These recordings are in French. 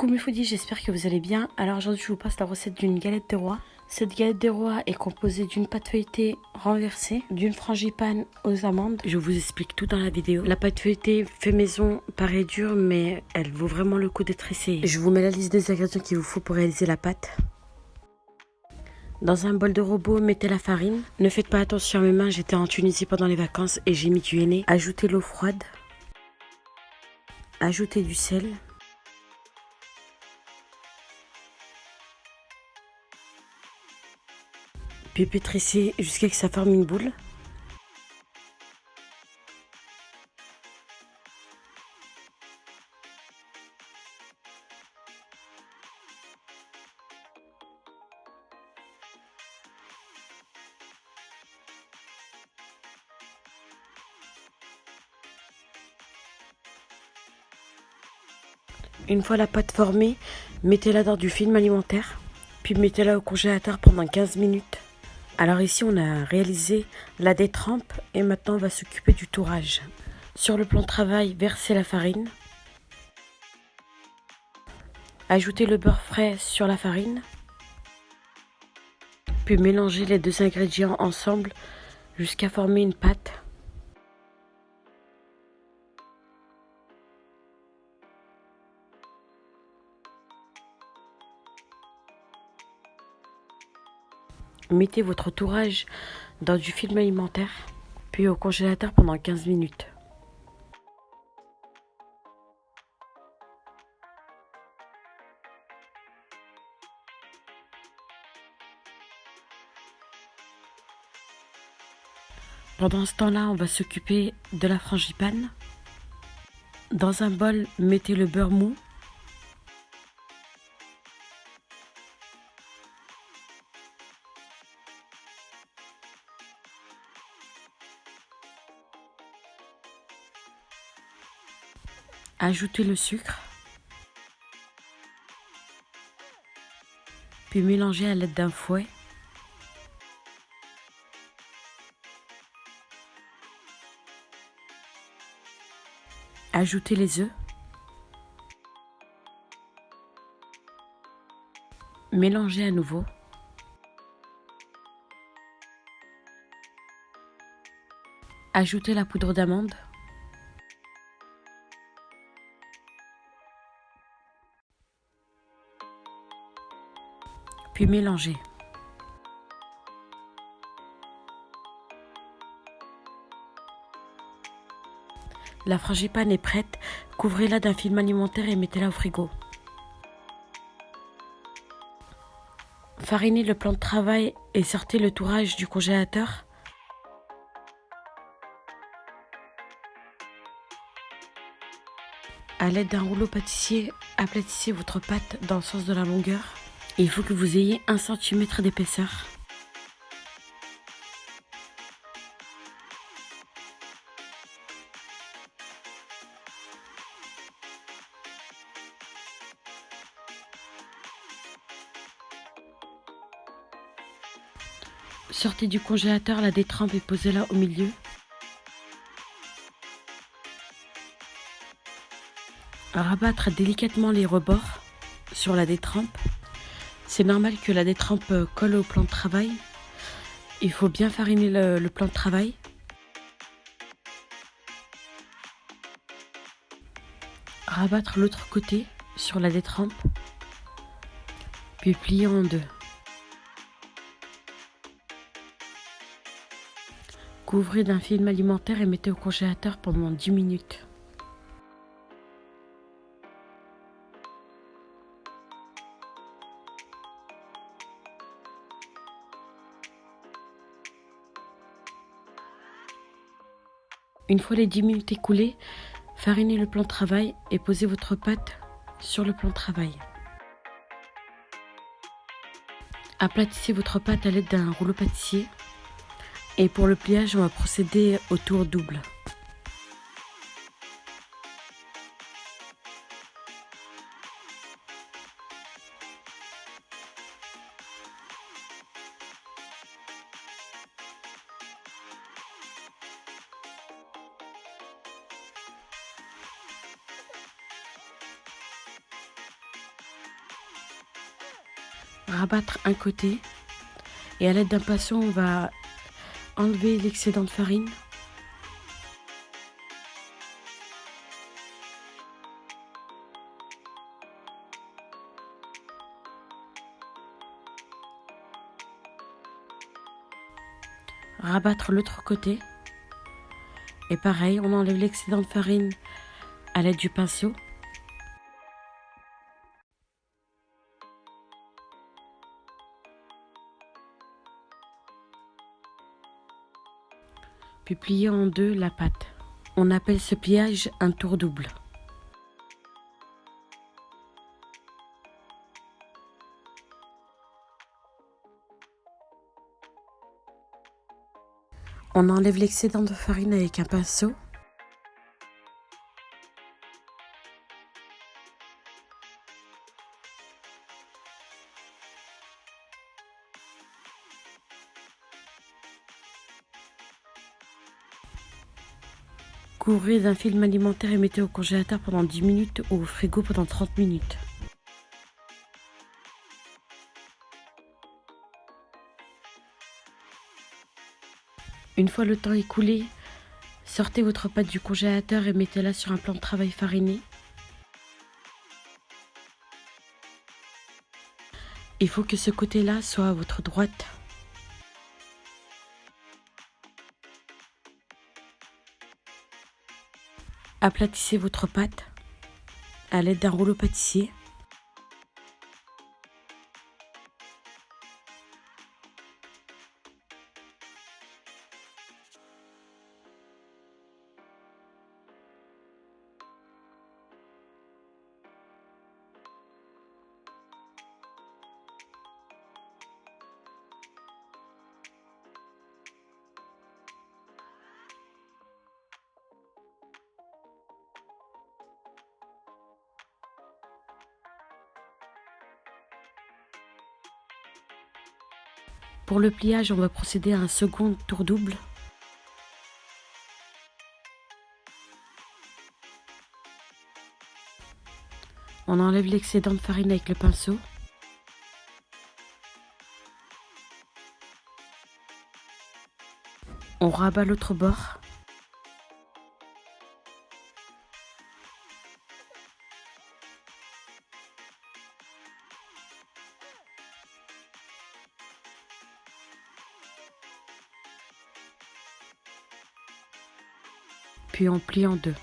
Coucou mes foodies, j'espère que vous allez bien. Alors aujourd'hui je vous passe la recette d'une galette des rois. Cette galette des rois est composée d'une pâte feuilletée renversée, d'une frangipane aux amandes. Je vous explique tout dans la vidéo. La pâte feuilletée fait maison paraît dure mais elle vaut vraiment le coup d'être essayée. Je vous mets la liste des ingrédients qu'il vous faut pour réaliser la pâte. Dans un bol de robot, mettez la farine. Ne faites pas attention à mes mains, j'étais en Tunisie pendant les vacances et j'ai mis du henné. Ajoutez l'eau froide. Ajoutez du sel. Puis pétrissez jusqu'à ce que ça forme une boule. Une fois la pâte formée, mettez-la dans du film alimentaire, puis mettez-la au congélateur pendant 15 minutes. Alors ici on a réalisé la détrempe et maintenant on va s'occuper du tourage. Sur le plan de travail, versez la farine. Ajoutez le beurre frais sur la farine. Puis mélangez les deux ingrédients ensemble jusqu'à former une pâte. Mettez votre tourage dans du film alimentaire, puis au congélateur pendant 15 minutes. Pendant ce temps-là, on va s'occuper de la frangipane. Dans un bol, mettez le beurre mou. Ajoutez le sucre. Puis mélangez à l'aide d'un fouet. Ajoutez les œufs. Mélangez à nouveau. Ajoutez la poudre d'amande. Puis mélangez. La frangipane est prête. Couvrez-la d'un film alimentaire et mettez-la au frigo. Farinez le plan de travail et sortez le tourage du congélateur. À l'aide d'un rouleau pâtissier, aplatissez votre pâte dans le sens de la longueur. Il faut que vous ayez 1 cm d'épaisseur. Sortez du congélateur la détrempe et posez-la au milieu. Rabattre délicatement les rebords sur la détrempe. C'est normal que la détrempe colle au plan de travail. Il faut bien fariner le plan de travail. Rabattre l'autre côté sur la détrempe. Puis plier en deux. Couvrez d'un film alimentaire et mettez au congélateur pendant 10 minutes. Une fois les 10 minutes écoulées, farinez le plan de travail et posez votre pâte sur le plan de travail. Aplatissez votre pâte à l'aide d'un rouleau pâtissier. Et pour le pliage, on va procéder au tour double. rabattre un côté et à l'aide d'un pinceau, on va enlever l'excédent de farine. Rabattre l'autre côté. Et pareil, on enlève l'excédent de farine à l'aide du pinceau. Puis plier en deux la pâte. On appelle ce pliage un tour double. On enlève l'excédent de farine avec un pinceau. Couvrez d'un film alimentaire et mettez au congélateur pendant 10 minutes ou au frigo pendant 30 minutes. Une fois le temps écoulé, sortez votre pâte du congélateur et mettez-la sur un plan de travail fariné. Il faut que ce côté-là soit à votre droite. Aplatissez votre pâte à l'aide d'un rouleau pâtissier. Pour le pliage, on va procéder à un second tour double. On enlève l'excédent de farine avec le pinceau. On rabat l'autre bord. Puis on plie en deux.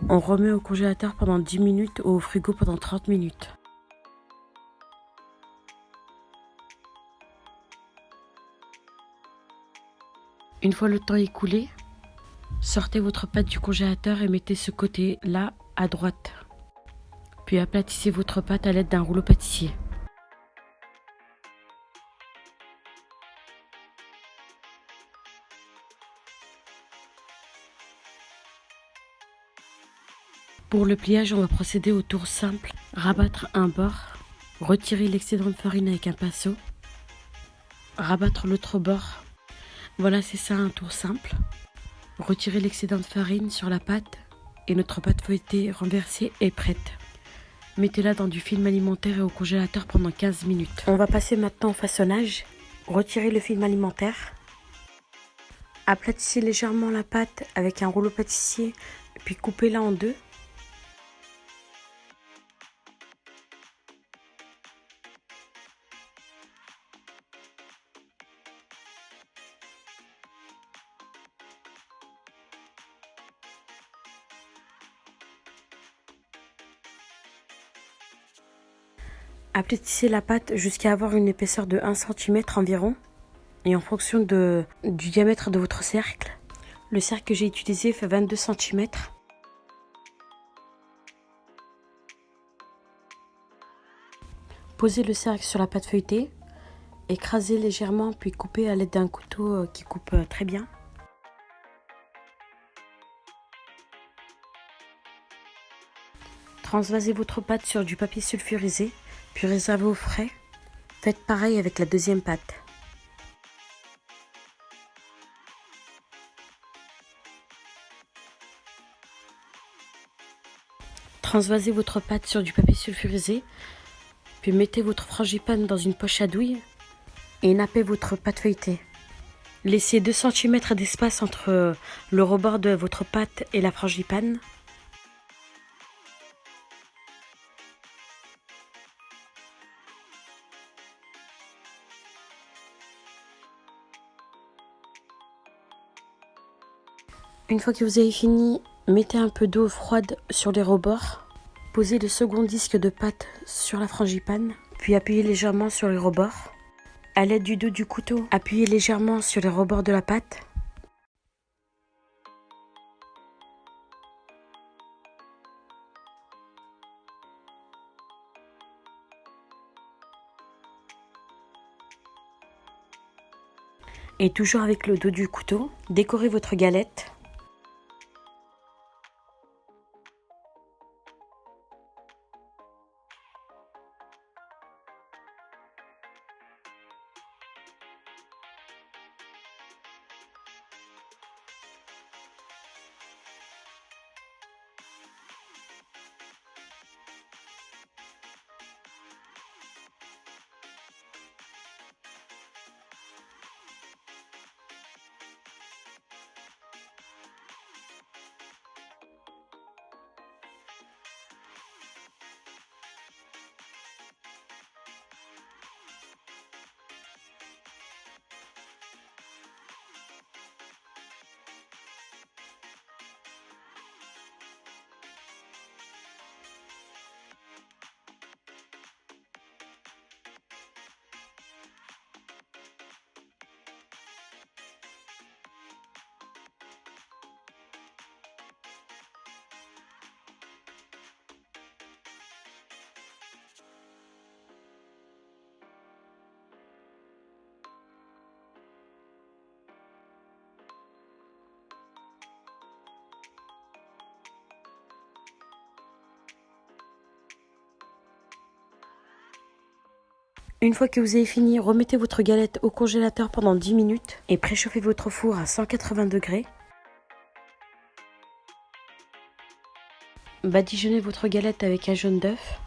On remet au congélateur pendant 10 minutes ou au frigo pendant 30 minutes. Une fois le temps écoulé, sortez votre pâte du congélateur et mettez ce côté-là à droite. Puis aplatissez votre pâte à l'aide d'un rouleau pâtissier. Pour le pliage, on va procéder au tour simple. Rabattre un bord, retirer l'excédent de farine avec un pinceau, rabattre l'autre bord. Voilà, c'est ça un tour simple. Retirez l'excédent de farine sur la pâte et notre pâte feuilletée renversée est prête. Mettez-la dans du film alimentaire et au congélateur pendant 15 minutes. On va passer maintenant au façonnage. Retirez le film alimentaire. Aplatissez légèrement la pâte avec un rouleau pâtissier, puis coupez-la en deux. Aplatissez la pâte jusqu'à avoir une épaisseur de 1 cm environ. Et en fonction du diamètre de votre cercle. Le cercle que j'ai utilisé fait 22 cm. Posez le cercle sur la pâte feuilletée. Écrasez légèrement puis coupez à l'aide d'un couteau qui coupe très bien. Transvasez votre pâte sur du papier sulfurisé, puis réservez au frais. Faites pareil avec la deuxième pâte. Transvasez votre pâte sur du papier sulfurisé, puis mettez votre frangipane dans une poche à douille et nappez votre pâte feuilletée. Laissez 2 cm d'espace entre le rebord de votre pâte et la frangipane. Une fois que vous avez fini, mettez un peu d'eau froide sur les rebords. Posez le second disque de pâte sur la frangipane, puis appuyez légèrement sur les rebords. À l'aide du dos du couteau, appuyez légèrement sur les rebords de la pâte. Et toujours avec le dos du couteau, décorez votre galette. Une fois que vous avez fini, remettez votre galette au congélateur pendant 10 minutes et préchauffez votre four à 180 degrés. Badigeonnez votre galette avec un jaune d'œuf.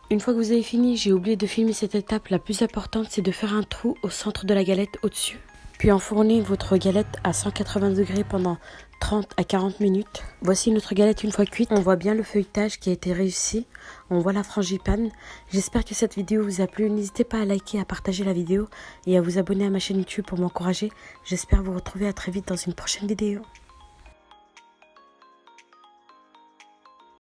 Une fois que vous avez fini, j'ai oublié de filmer cette étape. La plus importante, c'est de faire un trou au centre de la galette au-dessus. Puis enfournez votre galette à 180 degrés pendant 30 à 40 minutes. Voici notre galette une fois cuite. On voit bien le feuilletage qui a été réussi. On voit la frangipane. J'espère que cette vidéo vous a plu. N'hésitez pas à liker, à partager la vidéo et à vous abonner à ma chaîne YouTube pour m'encourager. J'espère vous retrouver à très vite dans une prochaine vidéo.